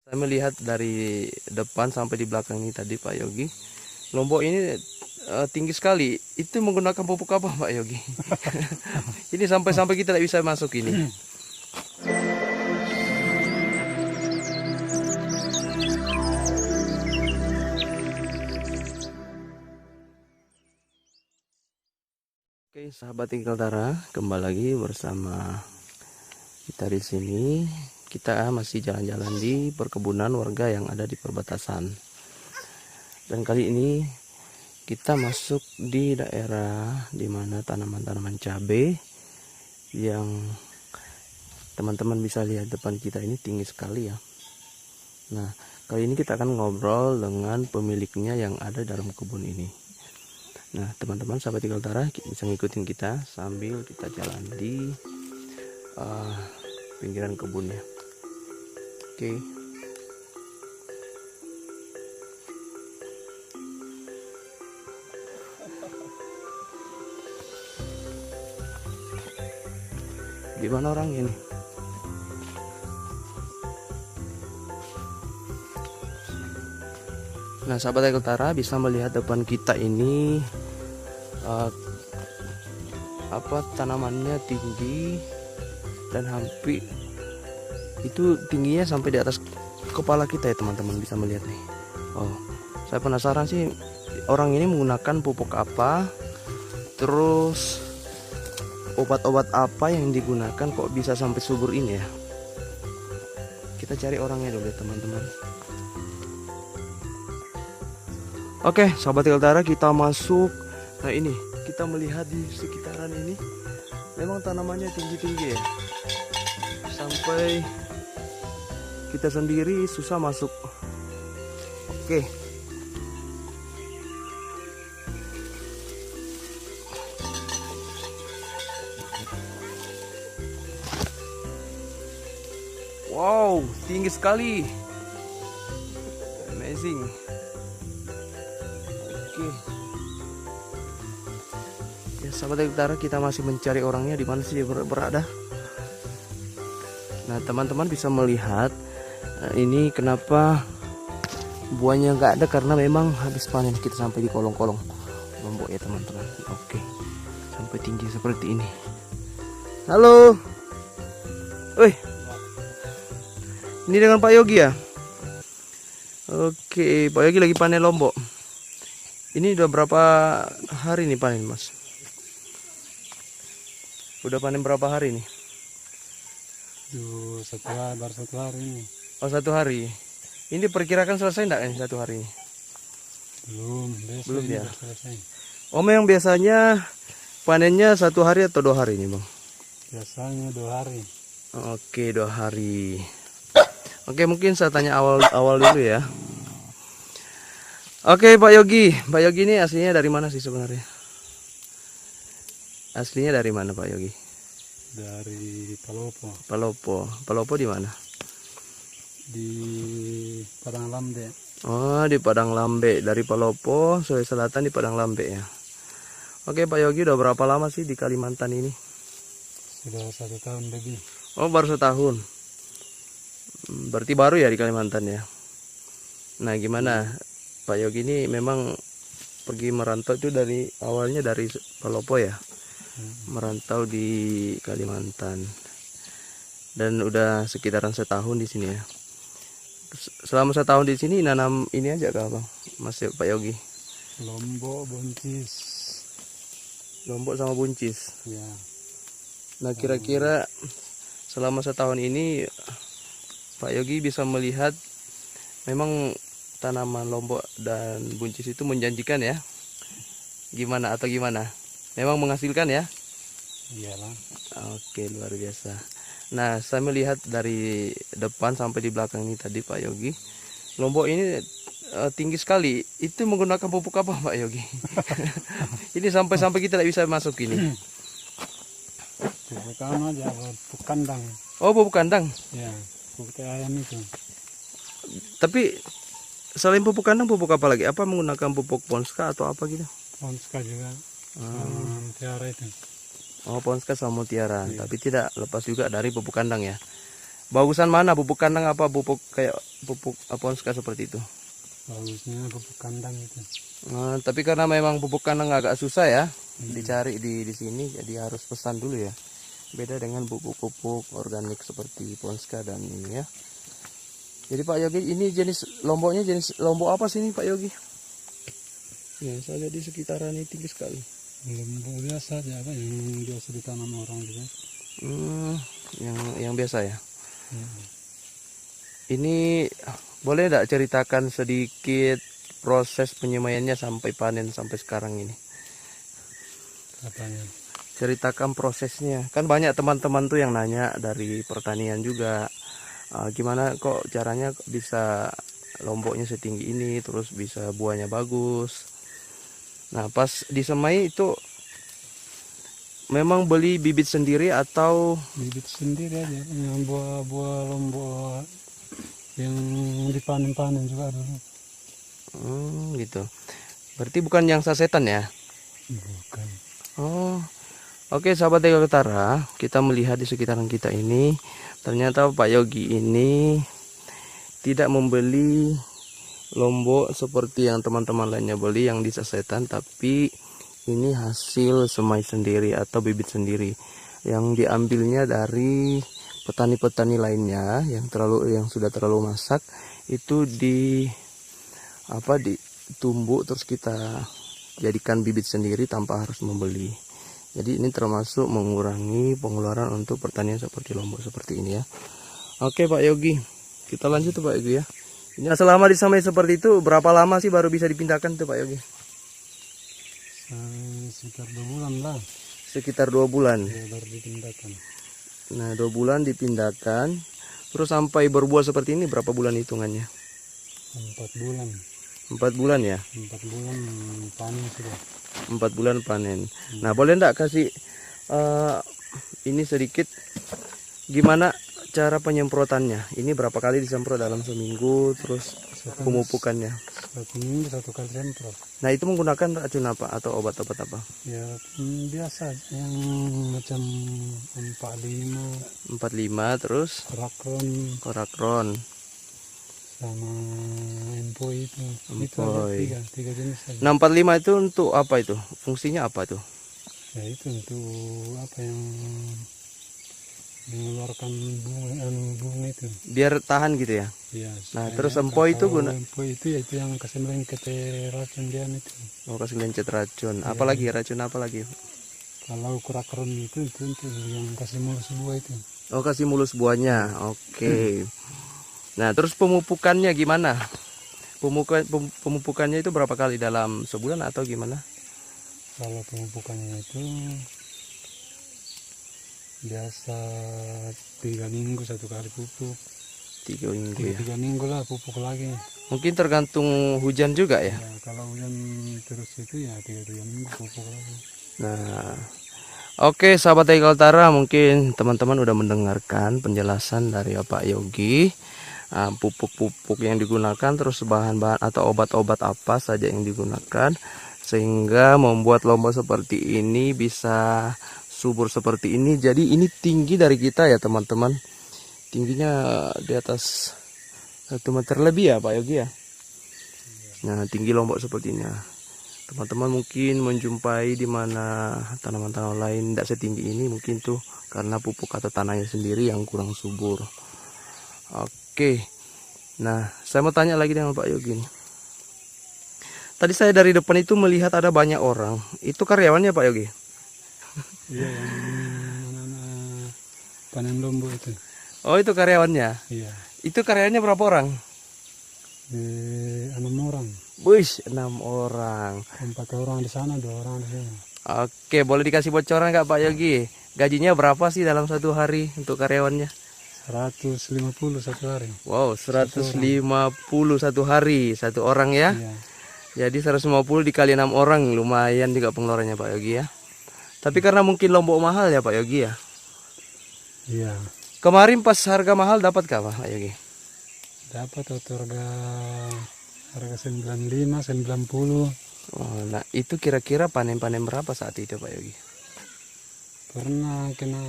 Saya melihat dari depan sampai di belakang ini tadi Pak Yogi, Lombok ini tinggi sekali. Itu menggunakan pupuk apa Pak Yogi? Ini sampai-sampai kita tidak bisa masuk ini. Oke, sahabat Kaltara, kembali lagi bersama kita di sini. Kita masih jalan-jalan di perkebunan warga yang ada di perbatasan. Dan kali ini kita masuk di daerah di mana tanaman-tanaman cabai yang teman-teman bisa lihat depan kita ini tinggi sekali ya. Nah, kali ini kita akan ngobrol dengan pemiliknya yang ada dalam kebun ini. Nah, teman-teman sahabat Kaltara bisa ngikutin kita sambil kita jalan di pinggiran kebunnya. Oke. Di mana orang ini? Nah, sahabat Kaltara bisa melihat depan kita ini tanamannya tinggi dan hampir itu tingginya sampai di atas kepala kita ya teman-teman, bisa melihat nih. Oh, saya penasaran sih orang ini menggunakan pupuk apa, terus obat-obat apa yang digunakan kok bisa sampai subur ini ya. Kita cari orangnya dulu ya teman-teman. Oke, sahabat Kaltara, kita masuk. Nah, ini kita melihat di sekitaran ini memang tanamannya tinggi-tinggi ya. Sampai kita sendiri susah masuk. Oke. Wow, tinggi sekali. Amazing. Oke. Ya, sahabat Kaltara, kita masih mencari orangnya di mana sih dia berada. Nah, teman-teman bisa melihat ini kenapa buahnya nggak ada, karena memang habis panen. Kita sampai di kolong-kolong Lombok ya teman-teman. Oke, sampai tinggi seperti ini. Halo, woi, ini dengan Pak Yogi ya? Oke, Pak Yogi lagi panen Lombok. Ini udah berapa hari nih panen, Mas? Udah panen berapa hari nih? Baru satu hari ini. Oh, 1 hari. Ini perkirakan selesai enggak ini 1 hari ini? Belum ya. Selesai. Oh, memang biasanya panennya 1 hari atau 2 hari ini, Bang? Biasanya 2 hari. Oke, 2 hari. Oke, mungkin saya tanya awal dulu ya. Oke, Pak Yogi. Pak Yogi ini aslinya dari mana sih sebenarnya? Aslinya dari mana, Pak Yogi? Dari Palopo. Palopo di mana? Di Padang Lambe. Oh, di Padang Lambe. Dari Palopo, Sulawesi Selatan, di Padang Lambe ya. Oke, Pak Yogi udah berapa lama sih di Kalimantan ini? Sudah 1 tahun lebih. Oh, baru 1 tahun. Berarti baru ya di Kalimantan ya. Nah, gimana Pak Yogi ini memang pergi merantau itu dari awalnya dari Palopo ya, merantau di Kalimantan, dan udah sekitaran setahun di sini ya. Selama setahun di sini nanam ini aja kah Bang, Mas Pak Yogi? Lombok, buncis. Lombok sama buncis. Ya. Nah, kira-kira selama setahun ini Pak Yogi bisa melihat memang tanaman Lombok dan buncis itu menjanjikan ya? Gimana atau gimana? Memang menghasilkan ya? Iyalah. Oke, luar biasa. Nah, saya melihat dari depan sampai di belakang ini tadi Pak Yogi, Lombok ini tinggi sekali. Itu menggunakan pupuk apa Pak Yogi? Ini sampai-sampai kita tidak bisa masuk ini. Pupuk aja, pupuk kandang. Oh, pupuk kandang. Ya, pupuk ayam itu. Tapi selain pupuk kandang, pupuk apa lagi? Apa menggunakan pupuk Ponska atau apa gitu? Ponska juga. Mutiara itu. Oh, Ponska sama Mutiara. Iya. Tapi tidak lepas juga dari pupuk kandang ya. Bagusan mana? Pupuk kandang apa pupuk kayak pupuk Ponska seperti itu? Bagusnya pupuk kandang itu. Nah, tapi karena memang pupuk kandang agak susah ya dicari di sini, jadi harus pesan dulu ya. Beda dengan pupuk-pupuk organik seperti Ponska dan ini ya. Jadi Pak Yogi, ini jenis lomboknya jenis lombok apa sih ini Pak Yogi? Ya, saya lihat di sekitaran ini tinggi sekali. Lombok biasa aja, apa yang biasa ditanam orang juga. Yang biasa ya. Hmm. Ini boleh tidak ceritakan sedikit proses penyemaiannya sampai panen sampai sekarang ini? Apanya? Ceritakan prosesnya. Kan banyak teman-teman tuh yang nanya dari pertanian juga. Gimana kok caranya bisa lomboknya setinggi ini, terus bisa buahnya bagus. Nah, pas disemai itu memang beli bibit sendiri atau Bibit sendiri aja, yang buah-buah lombok yang dipanen-panen juga dulu. gitu. Berarti bukan yang sasetan ya? Bukan. Oh, oke sahabat Tega Utara, kita melihat di sekitaran kita ini, ternyata Pak Yogi ini tidak membeli lombok seperti yang teman-teman lainnya beli yang di sasetan, tapi ini hasil semai sendiri atau bibit sendiri yang diambilnya dari petani-petani lainnya yang sudah terlalu masak, itu ditumbuk terus kita jadikan bibit sendiri tanpa harus membeli. Jadi ini termasuk mengurangi pengeluaran untuk pertanian seperti lombok seperti ini ya. Oke Pak Yogi, kita lanjut tuh Pak Yogi ya. Ini selama disemai seperti itu berapa lama sih baru bisa dipindahkan tuh Pak Yogi? Sekitar 2 bulan lah. Sekitar 2 bulan. Ya, baru dipindahkan. Nah 2 bulan dipindahkan. Terus sampai berbuah seperti ini berapa bulan hitungannya? 4 bulan. 4 bulan ya? 4 bulan panen sudah. 4 bulan panen. Nah boleh enggak kasih ini sedikit gimana cara penyemprotannya? Ini berapa kali disemprot dalam seminggu, terus pemupukannya? 1 minggu 1 kali semprot. Nah itu menggunakan racun apa atau obat-obat apa? Ya biasa yang macam 45 terus korakron sama empoi itu. Itu Empoi. ada 3 jenis aja. Nah 45 itu untuk apa itu? Fungsinya apa tuh? Ya itu untuk apa yang mengeluarkan bunga itu. Biar tahan gitu ya? Ya, Nah terus empoi itu guna? empoi itu ya itu yang kasih melengket racun dia itu. Oh kasih lencet racun. Apalagi racun apa lagi? Kalau kurakron itu untuk yang kasih mulus buah itu. Oh kasih mulus buahnya. Oke. Nah terus pemupukannya gimana? Pemupukannya itu berapa kali dalam sebulan atau gimana? Kalau pemupukannya itu biasa 3 minggu 1 kali pupuk. 3 minggu ya. 3 minggu lah pupuk lagi. Mungkin tergantung hujan juga ya. Ya, kalau hujan terus itu ya 3 minggu pupuk lagi. Nah, oke sahabat Tega Utara, mungkin teman-teman udah mendengarkan penjelasan dari Pak Yogi, pupuk-pupuk yang digunakan, terus bahan-bahan atau obat-obat apa saja yang digunakan, sehingga membuat lombok seperti ini bisa subur seperti ini. Jadi ini tinggi dari kita ya teman-teman, tingginya di atas 1 meter lebih ya Pak Yogi ya. Nah tinggi lombok seperti ini. Teman-teman mungkin menjumpai di mana tanaman-tanaman lain tidak setinggi ini, mungkin tuh karena pupuk atau tanahnya sendiri yang kurang subur. Oke, nah saya mau tanya lagi dengan Pak Yogi nih. Tadi saya dari depan itu melihat ada banyak orang. Itu karyawannya Pak Yogi? Iya, yang anak-anak panen lombok itu. Oh itu karyawannya. Iya. Itu karyawannya berapa orang? 6 orang. Wih, 6 orang. 4 orang di sana, 2 orang di sini. Oke, boleh dikasih bocoran nggak Pak Yogi? Gajinya berapa sih dalam 1 hari untuk karyawannya? 150 1 hari. Wow, 150 1 hari 1 orang ya. Iya. Jadi 150 dikali 6 orang, lumayan juga pengeluarannya Pak Yogi ya. Tapi karena mungkin lombok mahal ya Pak Yogi ya. Iya. Kemarin pas harga mahal dapat Pak Yogi? Dapat harga 95 90. Oh, nah itu kira-kira panen-panen berapa saat itu Pak Yogi? Pernah kena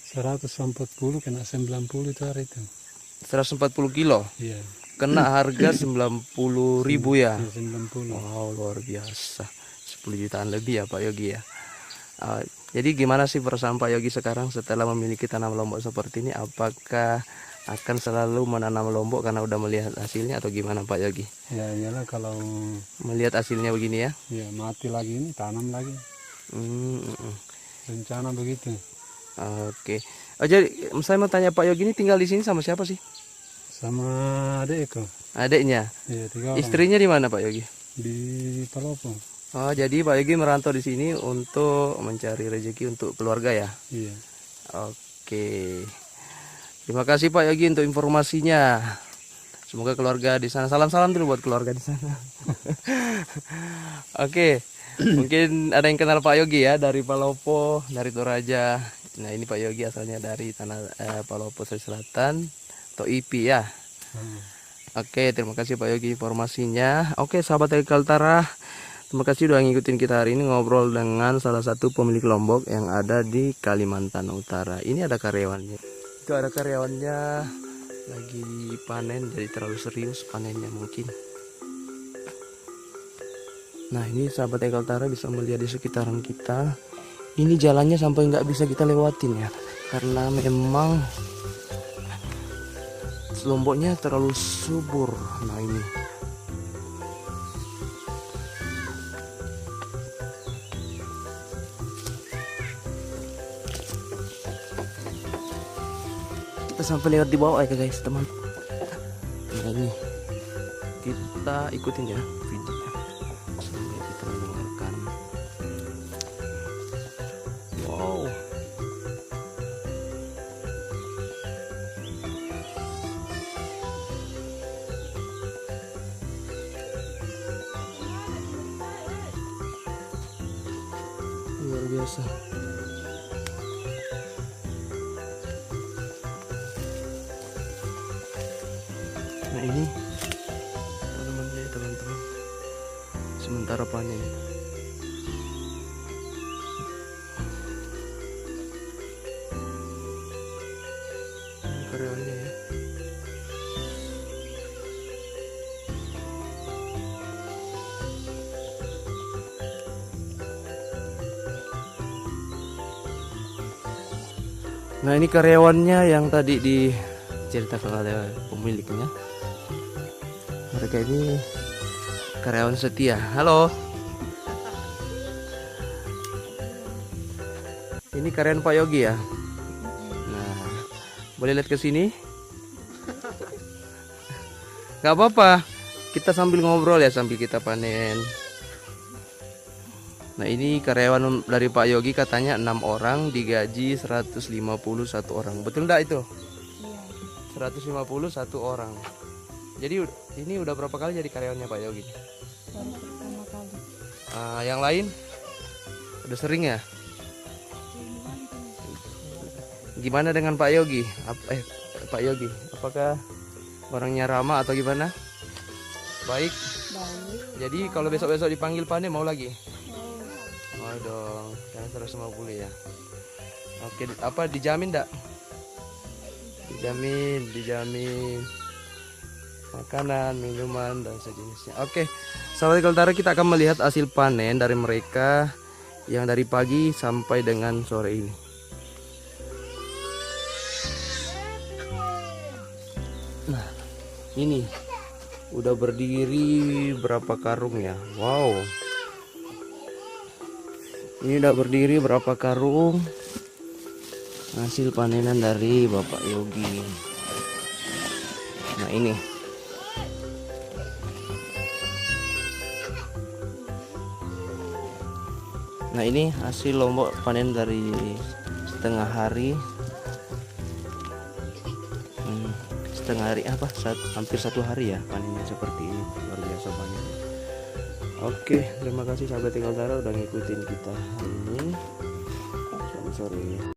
140, kena 90 itu hari itu. 140 kilo. Iya. Kena harga 90.000 ya. Iya, 90. Wow, luar biasa. 10 jutaan lebih ya Pak Yogi ya. Jadi gimana sih perasaan Pak Yogi sekarang setelah memiliki tanam lombok seperti ini? Apakah akan selalu menanam lombok karena udah melihat hasilnya atau gimana Pak Yogi? Ya iyalah, kalau Melihat hasilnya begini ya. ya mati lagi ini tanam lagi. Rencana begitu. Oke. Oh, jadi saya mau tanya Pak Yogi ini tinggal di sini sama siapa sih? Sama adekku. Adiknya. Iya, 3 orang. Istrinya di mana Pak Yogi? Di Palopo. Oh, jadi Pak Yogi merantau di sini untuk mencari rezeki untuk keluarga ya? Iya. Oke. Terima kasih Pak Yogi untuk informasinya. Semoga keluarga di sana, salam-salam dulu buat keluarga di sana. Oke. Mungkin ada yang kenal Pak Yogi ya dari Palopo, dari Toraja. Nah, ini Pak Yogi asalnya dari tanah Palopo Sulawesi Selatan, Toipi ya. Oke, terima kasih Pak Yogi informasinya. Oke, sahabat Tani Kaltara, terima kasih udah ngikutin kita hari ini ngobrol dengan salah satu pemilik lombok yang ada di Kalimantan Utara. Ini ada karyawannya. Itu ada karyawannya lagi panen, jadi terlalu serius panennya mungkin. Nah, ini sahabat Tani Kaltara bisa melihat di sekitaran kita. Ini jalannya sampai nggak bisa kita lewatin ya, karena memang lomboknya terlalu subur. Nah, ini kita sampai lewat di bawah ya guys, teman. Nah, ini kita ikutin ya videonya sampai kita mendengarkan. Wow. Luar biasa. Nah, ini teman-teman sementara panen. Ini karyawannya ya. Nah, ini karyawannya yang tadi diceritakan oleh pemiliknya. Mereka ini karyawan setia. Halo. Ini karyawan Pak Yogi ya. Nah, boleh lihat ke sini? Gak apa-apa. Kita sambil ngobrol ya sambil kita panen. Nah, ini karyawan dari Pak Yogi katanya 6 orang digaji 151 orang. Betul enggak itu? Iya. 151 orang. Jadi ini udah berapa kali jadi karyawannya Pak Yogi? Baru pertama kali. Yang lain udah sering ya? Gimana dengan Pak Yogi? Pak Yogi, apakah orangnya ramah atau gimana? Baik. Baik. Jadi kalau besok-besok dipanggil panen mau lagi? Oh, Mau dong, karena 150 ya. Oke, apa dijamin enggak? Dijamin. Makanan, minuman dan sejenisnya. Oke, sahabat Kaltara, kita akan melihat hasil panen dari mereka yang dari pagi sampai dengan sore ini. Nah, ini udah berdiri berapa karung ya? Wow. Ini udah berdiri berapa karung hasil panenan dari Bapak Yogi. Nah, ini hasil lombok panen dari setengah hari. Hampir 1 hari ya panennya seperti ini. Luar biasa panen. Oke, terima kasih sahabat Tani Kaltara udah ngikutin kita hari ini. Selamat sore.